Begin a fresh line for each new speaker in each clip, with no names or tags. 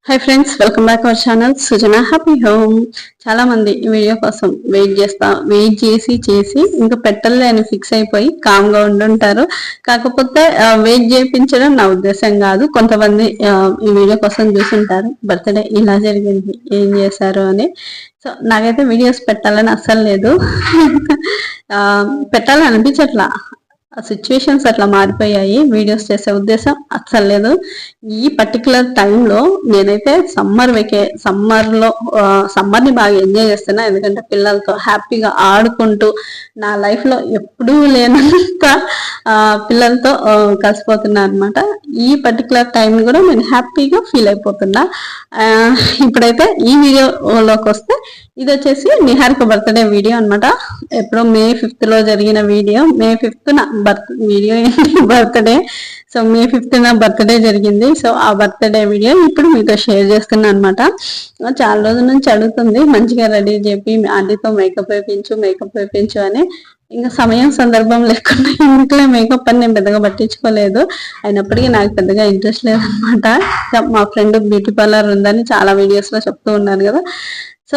Hi friends, welcome back our channel Sujana happy home. చాలా మంది ఈ వీడియో కోసం వెయిట్ చేసి ఇంకా పెట్టలే అని ఫిక్స్ అయిపోయి కామ్ గా ఉండుంటారు. కాకపోతే వెయిట్ చేయించడం నా ఉద్దేశం కాదు. కొంతమంది ఈ వీడియో కోసం చూసుంటారు, బర్త్డే ఇలా జరిగింది, ఏం చేశారు అని. సో నాకైతే వీడియోస్ పెట్టాలని అస్సలు లేదు. పెట్టాలని అనిపించట్లా, సిచ్యువేషన్స్ అట్లా మారిపోయాయి. వీడియోస్ చేసే ఉద్దేశం అస్సలు లేదు. ఈ పర్టికులర్ టైంలో నేనైతే సమ్మర్ని బాగా ఎంజాయ్ చేస్తున్నా. ఎందుకంటే పిల్లలతో హ్యాపీగా ఆడుకుంటూ నా లైఫ్ లో ఎప్పుడూ లేనంత పిల్లలతో కలిసిపోతున్నా అనమాట. ఈ పర్టికులర్ టైం కూడా నేను హ్యాపీగా ఫీల్ అయిపోతున్నా. ఇప్పుడైతే ఈ వీడియోలోకి వస్తే, ఇది వచ్చేసి నిహారిక బర్త్డే వీడియో అనమాట. ఎప్పుడో May 5th లో జరిగిన వీడియో. May 5th నా బర్త్డే. సో May 5th నా బర్త్డే జరిగింది. సో ఆ బర్త్డే వీడియో ఇప్పుడు మీతో షేర్ చేస్తున్నా అనమాట. చాలా రోజుల నుంచి అడుగుతుంది, మంచిగా రెడీ చెప్పి ఆంటీతో మేకప్ వేయించు అని. ఇంకా సమయం సందర్భం లేకుండా ఇంట్లో మేకప్ అని నేను పెద్దగా పట్టించుకోలేదు. అయినప్పటికీ నాకు పెద్దగా ఇంట్రెస్ట్ లేదనమాట. మా ఫ్రెండ్ బ్యూటీ పార్లర్ ఉందని చాలా వీడియోస్ లో చెప్తూ ఉన్నారు కదా. సో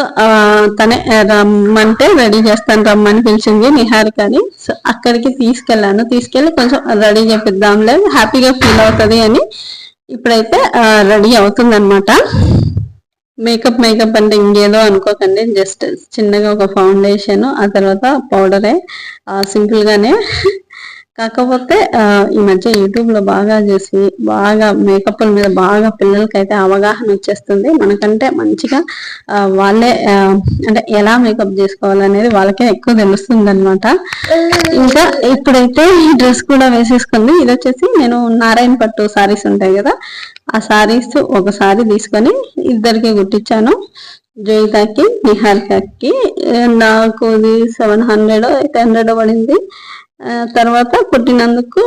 తనే రమ్మంటే రెడీ చేస్తాను రమ్మని పిలిచింది నిహారికని. సో అక్కడికి తీసుకెళ్ళి కొంచెం రెడీ చేపిద్దాంలే, హ్యాపీగా ఫీల్ అవుతుంది అని ఇప్పుడైతే రెడీ అవుతుంది అనమాట. మేకప్ అంటే ఇంకేదో అనుకోకండి, జస్ట్ చిన్నగా ఒక ఫౌండేషన్, ఆ తర్వాత పౌడరే, సింపుల్ గానే. కాకపోతే ఈ మధ్య యూట్యూబ్ లో బాగా చేసి బాగా మేకప్ మీద బాగా పిల్లలకైతే అవగాహన వచ్చేస్తుంది. మనకంటే మంచిగా వాళ్ళే అంటే ఎలా మేకప్ చేసుకోవాలనేది వాళ్ళకే ఎక్కువ తెలుస్తుంది అనమాట. ఇంకా ఇప్పుడైతే ఈ డ్రెస్ కూడా వేసేసుకుంది. ఇది వచ్చేసి నేను నారాయణ పట్టు సారీస్ ఉంటాయి కదా, ఆ సారీస్ ఒక సారీ తీసుకొని ఇద్దరికి కుట్టించాను. జోయితాకి, నిహారికకి. నాకు ఇది 700 800 పడింది. తర్వాత కుట్టినందుకు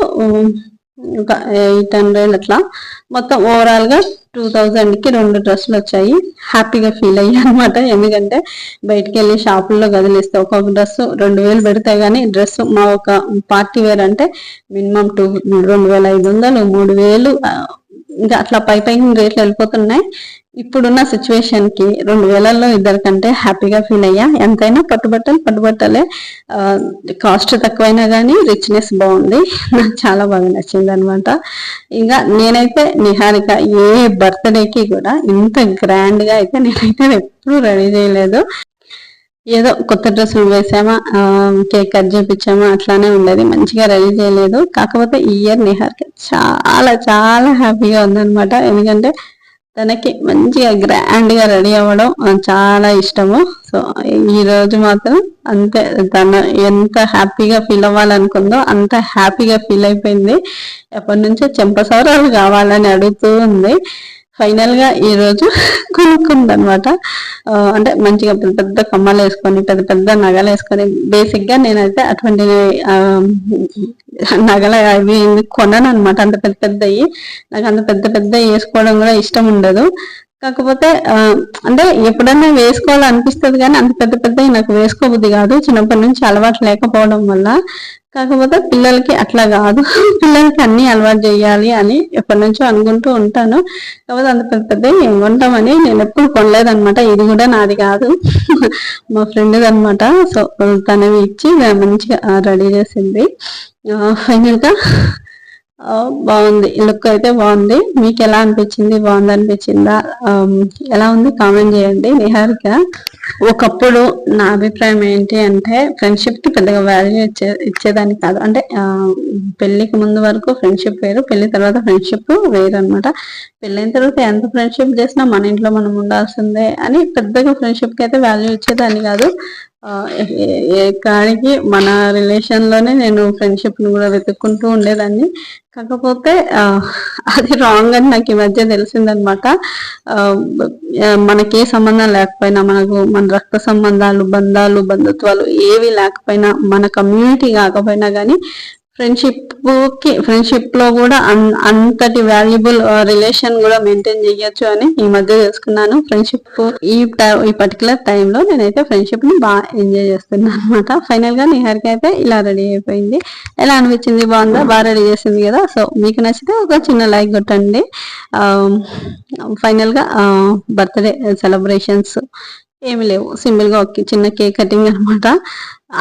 ఒక 800 అట్లా. మొత్తం ఓవరాల్ గా 2000కి 2 డ్రెస్సులు వచ్చాయి. హ్యాపీగా ఫీల్ అయ్యా అనమాట. ఎందుకంటే బయటికి వెళ్ళి షాపుల్లో గదిలిస్తే ఒక్కొక్క డ్రెస్ 2000 పెడితే గానీ డ్రెస్ మా ఒక పార్టీ వేర్ అంటే మినిమం 2500 3000 ఇంకా అట్లా పైకి రేట్లు వెళ్ళిపోతున్నాయి. ఇప్పుడున్న సిచ్యువేషన్ కి 2000లో ఇద్దరికంటే హ్యాపీగా ఫీల్ అయ్యా. ఎంతైనా పట్టుబట్టలే, కాస్ట్ తక్కువైనా కానీ రిచ్నెస్ బాగుంది. నాకు చాలా బాగా నచ్చింది అనమాట. ఇంకా నేనైతే నిహారిక ఏ బర్త్డేకి కూడా ఇంత గ్రాండ్ గా అయితే నేనైతే ఎప్పుడూ రెడీ చేయలేదు. ఏదో కొత్త డ్రెస్సులు వేసామా, కేక్ కట్ చేపించామా, అట్లానే ఉండేది. మంచిగా రెడీ చేయలేదు. కాకపోతే ఈ ఇయర్ నిహారిక చాలా చాలా హ్యాపీగా ఉందనమాట. ఎందుకంటే తనకి మంచిగా గ్రాండ్ గా రెడీ అవ్వడం చాలా ఇష్టము. సో ఈ రోజు మాత్రం అంతే, తను ఎంత హ్యాపీగా ఫీల్ అవ్వాలనుకుందో అంత హ్యాపీగా ఫీల్ అయిపోయింది. ఎప్పటి నుంచో చెంపసౌరాలు కావాలని అడుగుతూ ఉంది. ఫైనల్ గా ఈ రోజు కొనుక్కుందనమాట. అంటే మంచిగా పెద్ద పెద్ద కమ్మలు వేసుకొని పెద్ద పెద్ద నగలు వేసుకొని, బేసిక్ గా నేనైతే అటువంటి నగలు అవి కొనను అనమాట. అంత పెద్ద పెద్దవి నాకు అంత పెద్ద వేసుకోవడం కూడా ఇష్టం ఉండదు. కాకపోతే అంటే ఎప్పుడన్నా వేసుకోవాలనిపిస్తుంది కానీ అంత పెద్దవి నాకు వేసుకోబుద్ధి కాదు, చిన్నప్పటి నుంచి అలవాటు లేకపోవడం వల్ల. కాకపోతే పిల్లలకి అట్లా కాదు, పిల్లలకి అన్ని అలవాటు చేయాలి అని ఎప్పటి నుంచో అనుకుంటూ ఉంటాను. కాకపోతే అంత పెద్దవి ఏం కొంటామని నేను ఎప్పుడు కొనలేదనమాట. ఇది కూడా నాది కాదు, మా ఫ్రెండ్ది అనమాట. సో తనవి ఇచ్చి మంచిగా రెడీ చేసింది. ఫైనల్ గా బాగుంది, లుక్ అయితే బాగుంది. మీకు ఎలా అనిపించింది? బాగుంది అనిపించిందా? ఎలా ఉంది కామెంట్ చేయండి. నిహారిక ఒకప్పుడు నా అభిప్రాయం ఏంటి అంటే, ఫ్రెండ్షిప్ కి పెద్దగా వాల్యూ ఇచ్చేదాన్ని కాదు. అంటే పెళ్లికి ముందు వరకు ఫ్రెండ్షిప్ వేరు, పెళ్లి తర్వాత ఫ్రెండ్షిప్ వేరు అనమాట. పెళ్ళైన తర్వాత ఎంత ఫ్రెండ్షిప్ చేసినా మన ఇంట్లో మనం ఉండాల్సిందే అని పెద్దగా ఫ్రెండ్షిప్ కి అయితే వాల్యూ ఇచ్చేదాన్ని కాదు. కాడికి మన రిలేషన్ లోనే నేను ఫ్రెండ్షిప్ ని కూడా వెతుక్కుంటూ ఉండేదాన్ని. కాకపోతే అది రాంగ్ అని నాకు ఈ మధ్య తెలిసిందనమాట. మనకి ఏ సంబంధం లేకపోయినా, మన రక్త సంబంధాలు, బంధాలు, బంధుత్వాలు ఏవి లేకపోయినా, మన కమ్యూనిటీ కాకపోయినా కానీ ఫ్రెండ్షిప్ లో కూడా అంతటి వాల్యుబుల్ రిలేషన్ కూడా మెయింటైన్ చేయొచ్చు అని ఈ మధ్య తెలుసుకున్నాను. ఫ్రెండ్షిప్ ఈ పర్టికులర్ టైంలో నేనైతే ఫ్రెండ్షిప్ ని బాగా ఎంజాయ్ చేస్తున్నాను అనమాట. ఫైనల్ గా నిహారిక అయితే ఇలా రెడీ అయిపోయింది. ఎలా అనిపించింది? బాగుందా? బాగా రెడీ చేసింది కదా. సో మీకు నచ్చితే ఒక చిన్న లైక్ కొట్టండి. ఫైనల్ గా బర్త్డే సెలబ్రేషన్స్ ఏమి లేవు, సింపుల్ గా ఒక చిన్న కేక్ కటింగ్ అనమాట.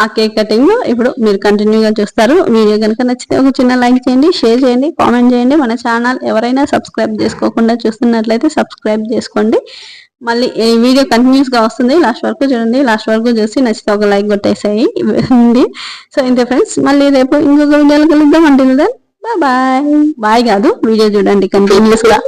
ఆ కేక్ కటింగ్ ఇప్పుడు మీరు కంటిన్యూగా చూస్తారు. వీడియో కనుక నచ్చితే ఒక చిన్న లైక్ చేయండి, షేర్ చేయండి, కామెంట్ చేయండి. మన ఛానల్ ఎవరైనా సబ్స్క్రైబ్ చేసుకోకుండా చూస్తున్నట్లయితే సబ్స్క్రైబ్ చేసుకోండి. మళ్ళీ ఈ వీడియో కంటిన్యూస్ గా వస్తుంది, లాస్ట్ వరకు చూడండి. లాస్ట్ వరకు చూసి నచ్చితే ఒక లైక్ కొట్టేసేయి. సో ఇంతే ఫ్రెండ్స్, మళ్ళీ రేపు ఇంకొక వీడియోలో కలుద్దాం. అంటే బాయ్ బాయ్ కాదు, వీడియో చూడండి కంటిన్యూస్ గా.